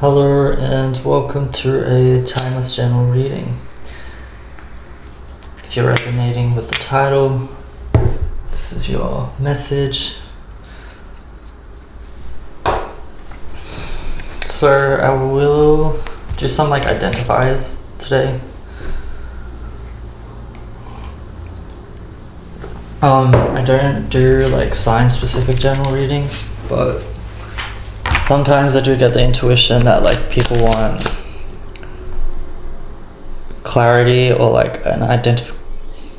Hello and welcome to a timeless general reading. If you're resonating with the title, this is your message. So I will do some identifiers today. I don't do sign specific general readings, but sometimes I do get the intuition that people want clarity or an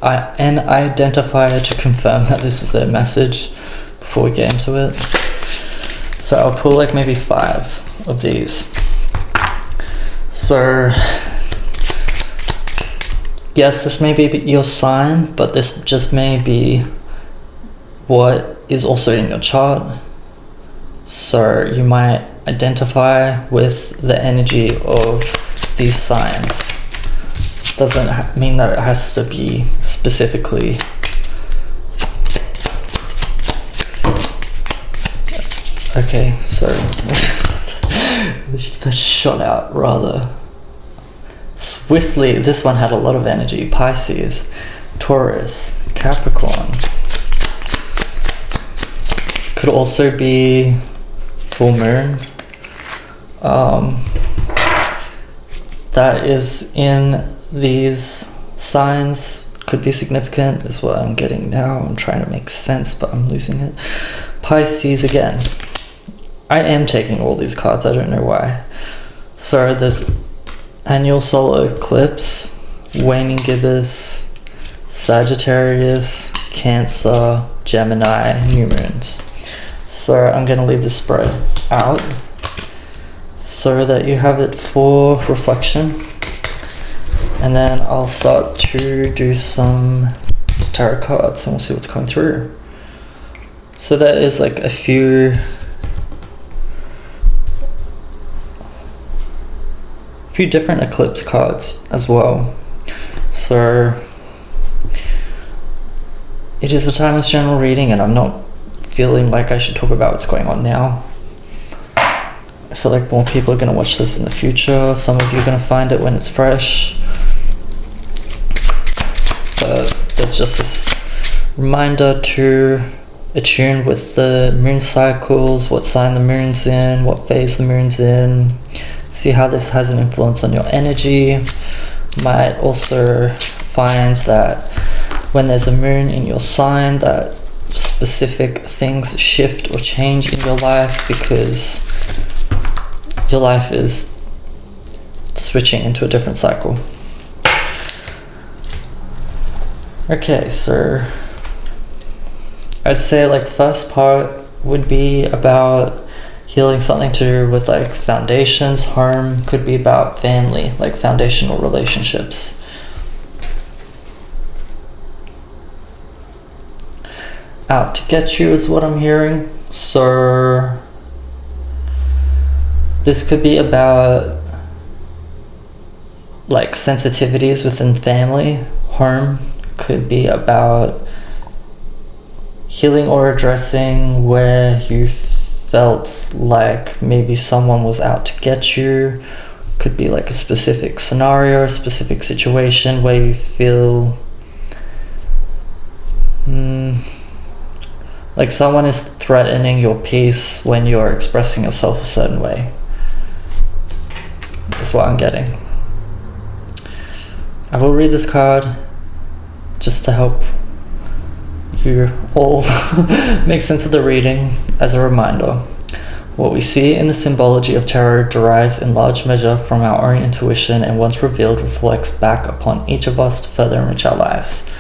identifier to confirm that this is their message before we get into it. So I'll pull maybe 5 of these. So yes, this may be your sign, but this just may be what is also in your chart. So you might identify with the energy of these signs. Doesn't mean that it has to be specifically. Okay, so that shot out rather swiftly. This one had a lot of energy. Pisces, Taurus, Capricorn. Could also be full moon. That is in these signs could be significant is what I'm getting now. I'm trying to make sense, but I'm losing it. Pisces again. I am taking all these cards. I don't know why. So there's annual solar eclipse, waning gibbous, Sagittarius, Cancer, Gemini, new moons. So I'm going to leave the spread out so that you have it for reflection. And then I'll start to do some tarot cards and we'll see what's coming through. So there is a few different eclipse cards as well. So it is a timeless general reading and I'm not feeling like I should talk about what's going on now. I feel like more people are going to watch this in the future. Some of you are going to find it when it's fresh. But there's just this reminder to attune with the moon cycles, what sign the moon's in, what phase the moon's in. See how this has an influence on your energy. Might also find that when there's a moon in your sign that specific things shift or change in your life because your life is switching into a different cycle. Okay, so I'd say first part would be about healing something to do with foundations, home, could be about family, foundational relationships. Out to get you is what I'm hearing. So this could be about sensitivities within family. Home could be about healing or addressing where you felt like maybe someone was out to get you. Could be a specific scenario, a specific situation where you feel like someone is threatening your peace when you're expressing yourself a certain way. That's what I'm getting. I will read this card just to help you all make sense of the reading. As a reminder, what we see in the symbology of tarot derives in large measure from our own intuition and once revealed reflects back upon each of us to further enrich our lives.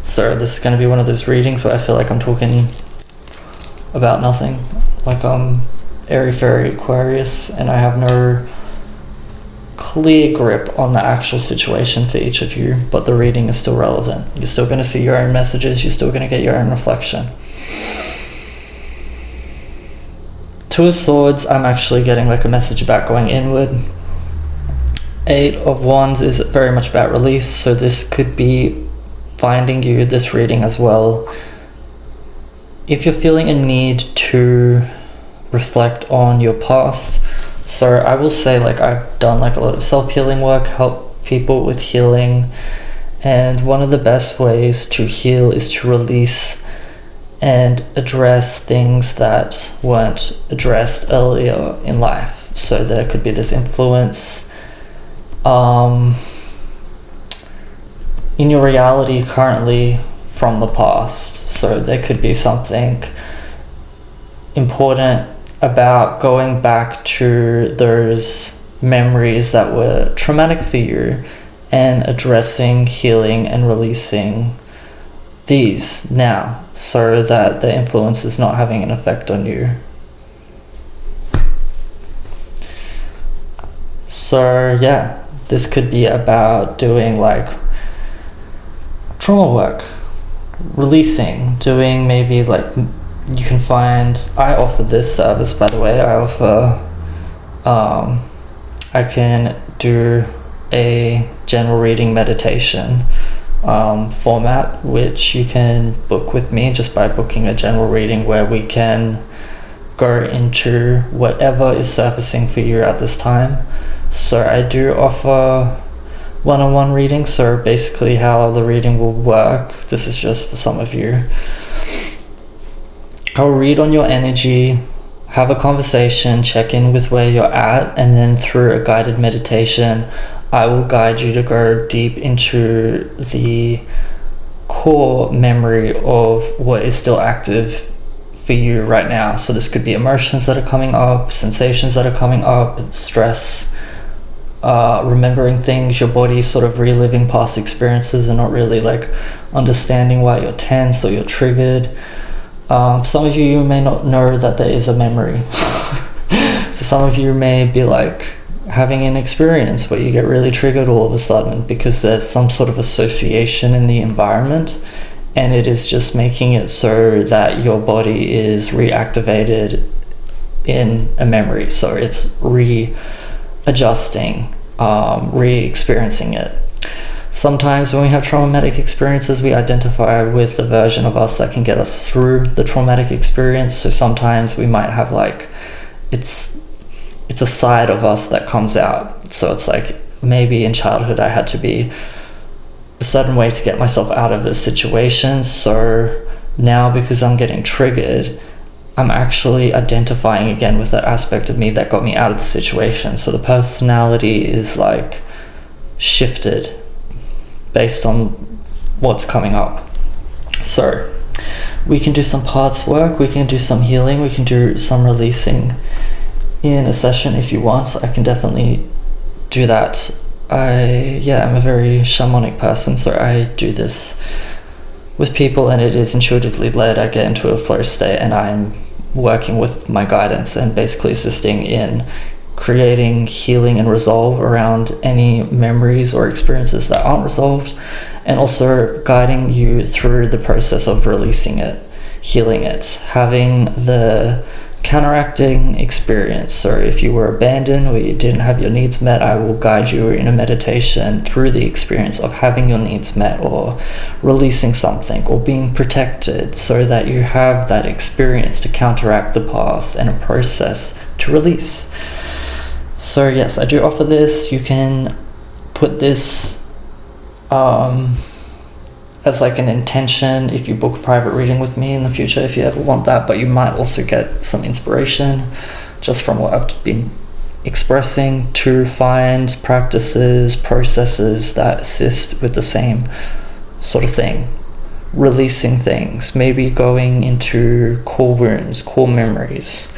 So this is going to be one of those readings where I feel like I'm talking about nothing. I'm airy-fairy Aquarius and I have no clear grip on the actual situation for each of you, but the reading is still relevant. You're still going to see your own messages, you're still going to get your own reflection. 2 of Swords, I'm actually getting a message about going inward. 8 of Wands is very much about release, so this could be finding you this reading as well. If you're feeling a need to reflect on your past, So I will say, like, I've done like a lot of self-healing work, help people with healing, and one of the best ways to heal is to release and address things that weren't addressed earlier in life. So there could be this influence in your reality currently from the past. So there could be something important about going back to those memories that were traumatic for you and addressing, healing, and releasing these now so that the influence is not having an effect on you. So yeah, this could be about doing like trauma work, releasing, doing maybe like, you can find, I offer this service, by the way. I offer I can do a general reading meditation format, which you can book with me just by booking a general reading, where we can go into whatever is surfacing for you at this time. So I do offer one-on-one readings. So basically how the reading will work, this is just for some of you, I'll read on your energy, have a conversation, check in with where you're at, and then through a guided meditation, I will guide you to go deep into the core memory of what is still active for you right now. So this could be emotions that are coming up, sensations that are coming up, stress, remembering things, your body sort of reliving past experiences and not really like understanding why you're tense or you're triggered. Some of you may not know that there is a memory. So some of you may be like having an experience where you get really triggered all of a sudden because there's some sort of association in the environment, and it is just making it so that your body is reactivated in a memory. So it's readjusting, re-experiencing it. Sometimes when we have traumatic experiences, we identify with the version of us that can get us through the traumatic experience. So sometimes we might have like, it's a side of us that comes out. So it's like, maybe in childhood I had to be a certain way to get myself out of a situation. So now, because I'm getting triggered, I'm actually identifying again with that aspect of me that got me out of the situation. So the personality is like shifted based on what's coming up. So we can do some parts work, we can do some healing, we can do some releasing in a session if you want. I can definitely do that. I'm a very shamanic person, so I do this with people and it is intuitively led. I get into a flow state and I'm working with my guidance and basically assisting in creating healing and resolve around any memories or experiences that aren't resolved, and also guiding you through the process of releasing it, healing it, having the counteracting experience. So if you were abandoned or you didn't have your needs met, I will guide you in a meditation through the experience of having your needs met or releasing something or being protected, so that you have that experience to counteract the past and a process to release. So yes, I do offer this. You can put this as like an intention if you book a private reading with me in the future, if you ever want that, but you might also get some inspiration just from what I've been expressing to find practices, processes that assist with the same sort of thing. Releasing things, maybe going into core wounds, core memories,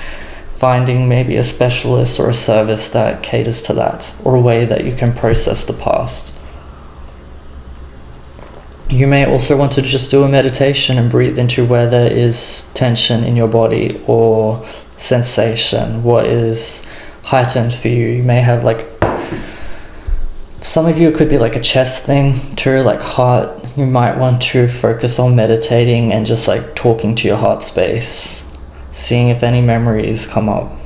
finding maybe a specialist or a service that caters to that, or a way that you can process the past. You may also want to just do a meditation and breathe into where there is tension in your body or sensation, what is heightened for you. You may have like, some of you it could be like a chest thing too, like heart. You might want to focus on meditating and just like talking to your heart space, seeing if any memories come up,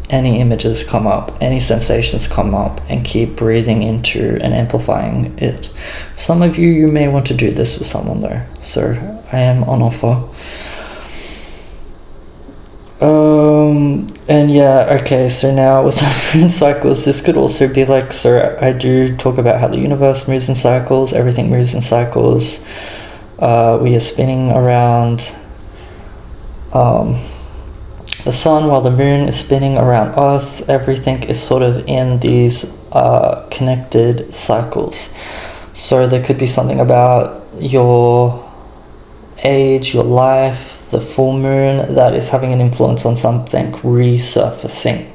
any images come up, any sensations come up, and keep breathing into and amplifying it. Some of you may want to do this with someone though, so I am on offer. And yeah, okay, so now with the moon cycles, this could also be like, so I do talk about how the universe moves in cycles, everything moves in cycles. We are spinning around the sun while the moon is spinning around us. Everything is sort of in these connected cycles. So there could be something about your age, your life, the full moon that is having an influence on something resurfacing.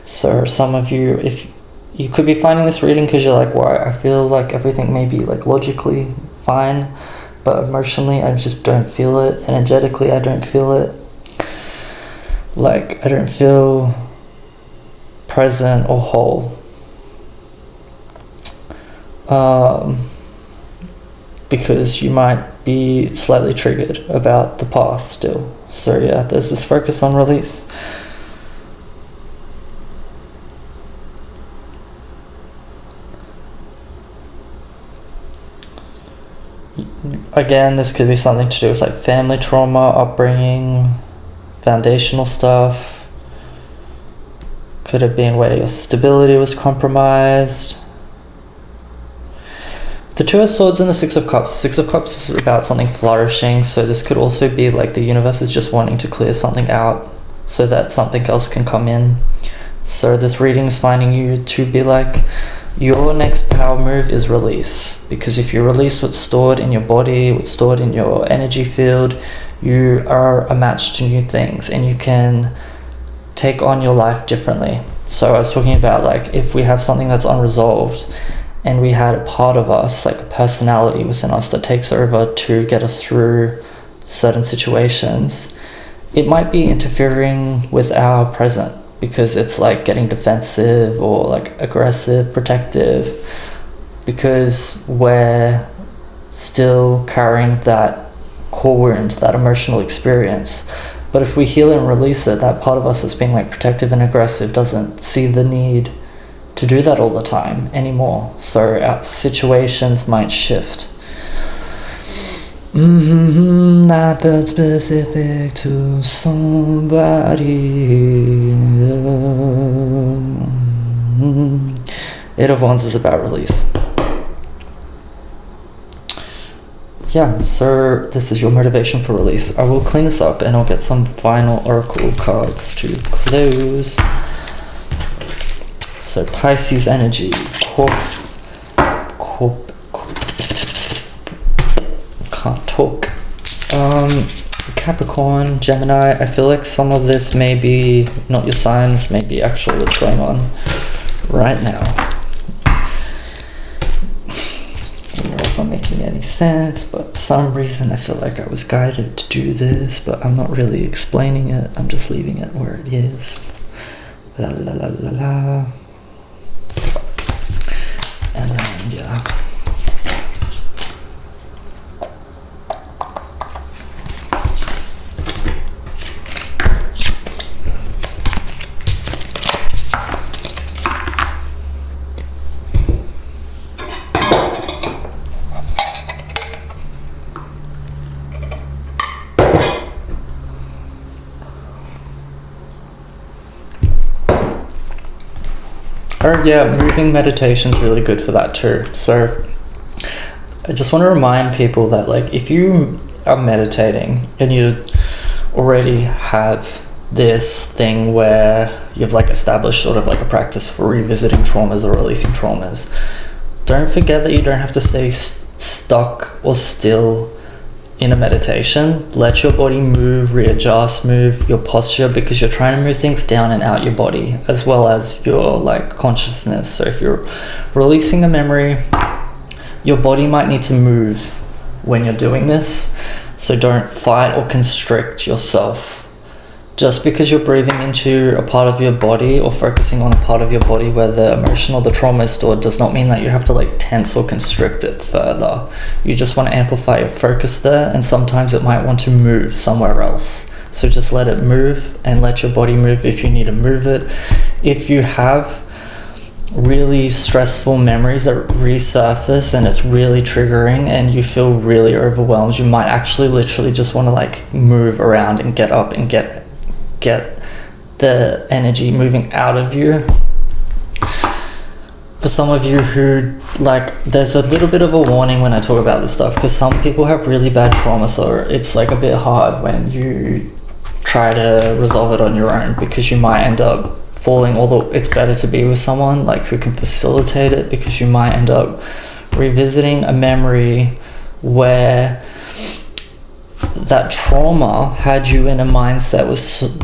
So some of you, if you could be finding this reading because you're like, why, I feel like everything may be like logically fine, but emotionally I just don't feel it. Energetically I don't feel it. Like I don't feel present or whole. Because you might be slightly triggered about the past still. So yeah, there's this focus on release. Again, this could be something to do with like family trauma, upbringing, foundational stuff. Could have been where your stability was compromised. The Two of Swords and the Six of Cups. Six of Cups is about something flourishing, so this could also be like the universe is just wanting to clear something out so that something else can come in. So this reading is finding you to be like, your next power move is release. Because if you release what's stored in your body, what's stored in your energy field, you are a match to new things and you can take on your life differently. So I was talking about like if we have something that's unresolved, and we had a part of us, like a personality within us that takes over to get us through certain situations, it might be interfering with our present because it's like getting defensive or like aggressive, protective, because we're still carrying that core wound, that emotional experience. But if we heal and release it, that part of us that's being like protective and aggressive doesn't see the need to do that all the time anymore. So our situations might shift. Not but specific to somebody. Eight of Wands is about release. Yeah, so this is your motivation for release. I will clean this up and I'll get some final oracle cards to close. So Pisces energy, can't talk. Capricorn, Gemini, I feel like some of this may be not your signs, maybe actually what's going on right now. I don't know if I'm making any sense, but for some reason I feel like I was guided to do this, but I'm not really explaining it, I'm just leaving it where it is. La la la la la. And then, yeah. Or yeah, moving meditation is really good for that too. So I just want to remind people that like if you are meditating and you already have this thing where you've like established sort of like a practice for revisiting traumas or releasing traumas, don't forget that you don't have to stay stuck or still in a meditation. Let your body move, readjust, move your posture, because you're trying to move things down and out your body as well as your like consciousness. So if you're releasing a memory, your body might need to move when you're doing this. So don't fight or constrict yourself. Just because you're breathing into a part of your body or focusing on a part of your body where the emotion or the trauma is stored does not mean that you have to like tense or constrict it further. You just want to amplify your focus there, and sometimes it might want to move somewhere else. So just let it move and let your body move if you need to move it. If you have really stressful memories that resurface and it's really triggering and you feel really overwhelmed, you might actually literally just want to like move around and get up and get the energy moving out of you. For some of you who, like, there's a little bit of a warning when I talk about this stuff, because some people have really bad trauma, so it's like a bit hard when you try to resolve it on your own, because you might end up falling, although it's better to be with someone like who can facilitate it, because you might end up revisiting a memory where that trauma had you in a mindset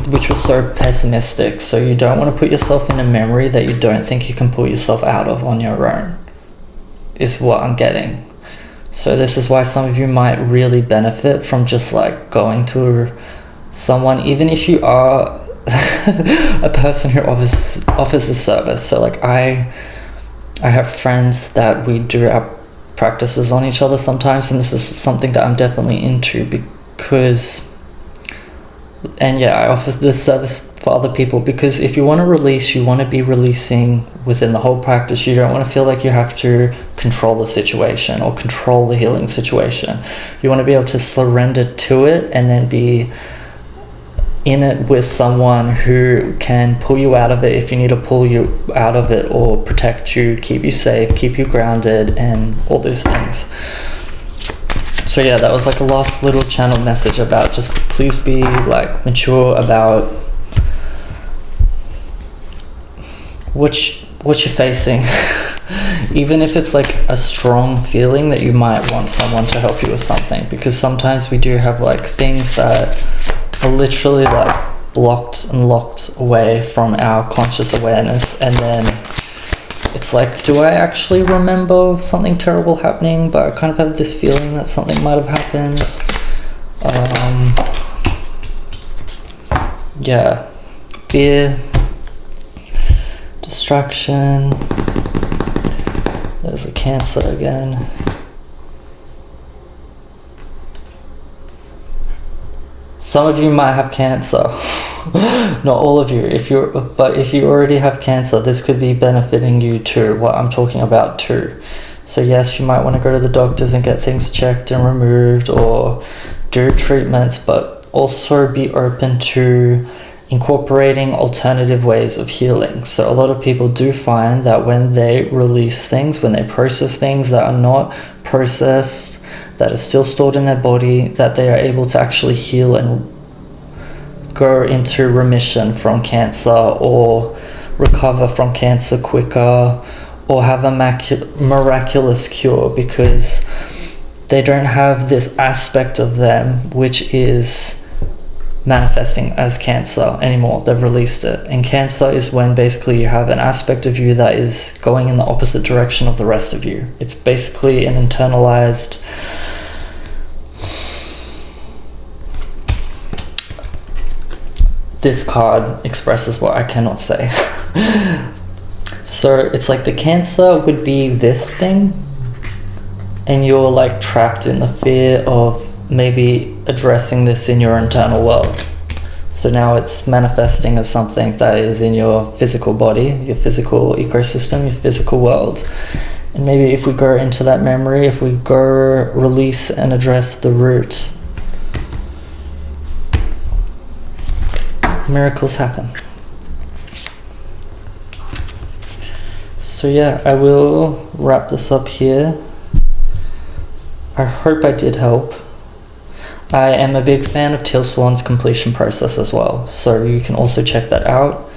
which was so pessimistic. So you don't want to put yourself in a memory that you don't think you can pull yourself out of on your own, is what I'm getting. So this is why some of you might really benefit from just like going to someone, even if you are a person who offers a service. So like I have friends that we do our practices on each other sometimes, and this is something that I'm definitely into, because, and yeah, I offer this service for other people, because if you want to release, you want to be releasing within the whole practice. You don't want to feel like you have to control the situation or control the healing situation. You want to be able to surrender to it and then be in it with someone who can pull you out of it if you need to pull you out of it, or protect you, keep you safe, keep you grounded, and all those things. So yeah, that was like a last little channel message about just please be like mature about what you're facing. Even if it's like a strong feeling that you might want someone to help you with something, because sometimes we do have like things that are literally like blocked and locked away from our conscious awareness, and then it's like, do I actually remember something terrible happening, but I kind of have this feeling that something might have happened. Yeah, fear, distraction. There's a Cancer again. Some of you might have Cancer. Not all of you. But if you already have Cancer, this could be benefiting you too, what I'm talking about too. So yes, you might want to go to the doctors and get things checked and removed, or do treatments, but also be open to incorporating alternative ways of healing. So a lot of people do find that when they release things, when they process things that are not processed, that are still stored in their body, that they are able to actually heal and go into remission from cancer, or recover from cancer quicker, or have a miraculous cure, because they don't have this aspect of them which is manifesting as cancer anymore. They've released it. And Cancer is when basically you have an aspect of you that is going in the opposite direction of the rest of you. It's basically an internalized this card expresses what I cannot say. So it's like the Cancer would be this thing, and you're like trapped in the fear of maybe addressing this in your internal world. So now it's manifesting as something that is in your physical body, your physical ecosystem, your physical world. And maybe if we go into that memory, if we go release and address the root, miracles happen. So yeah, I will wrap this up here. I hope I did help. I am a big fan of Teal Swan's completion process as well, so you can also check that out.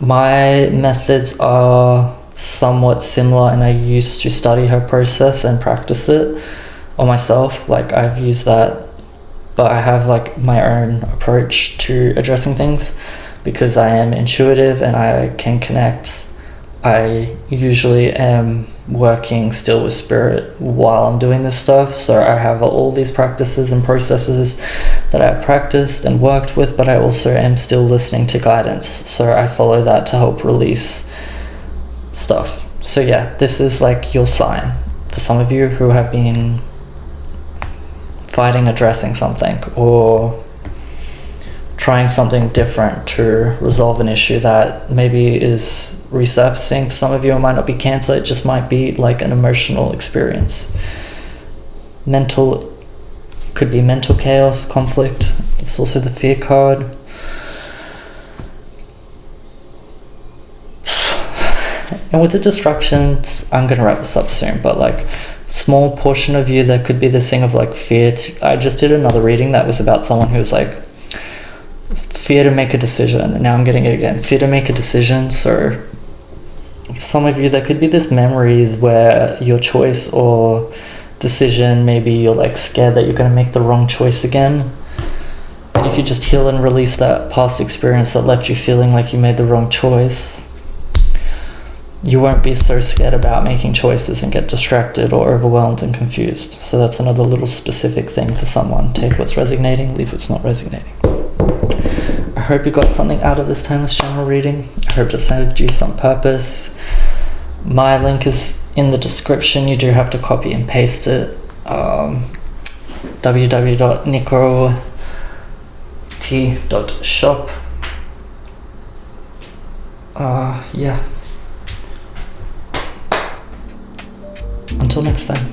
My methods are somewhat similar, and I used to study her process and practice it on myself. Like I've used that, but I have like my own approach to addressing things, because I am intuitive and I can connect. I usually am working still with spirit while I'm doing this stuff, so I have all these practices and processes that I've practiced and worked with, but I also am still listening to guidance, so I follow that to help release stuff. So yeah, this is like your sign for some of you who have been fighting addressing something, or trying something different to resolve an issue that maybe is resurfacing. For some of you, it might not be Cancer, it just might be like an emotional experience. Could be mental chaos, conflict. It's also the Fear card. And with the distractions, I'm gonna wrap this up soon, but like small portion of you, there could be this thing of like fear. I just did another reading that was about someone who was like fear to make a decision, and now I'm getting it again, fear to make a decision. So some of you, there could be this memory where your choice or decision, maybe you're like scared that you're going to make the wrong choice again. And if you just heal and release that past experience that left you feeling like you made the wrong choice, you won't be so scared about making choices and get distracted or overwhelmed and confused. So that's another little specific thing for someone. Take what's resonating, leave what's not resonating. I hope you got something out of this timeless channel reading. I hope it served you some purpose. My link is in the description. You do have to copy and paste it. www.nicorot.shop. Yeah. Until next time.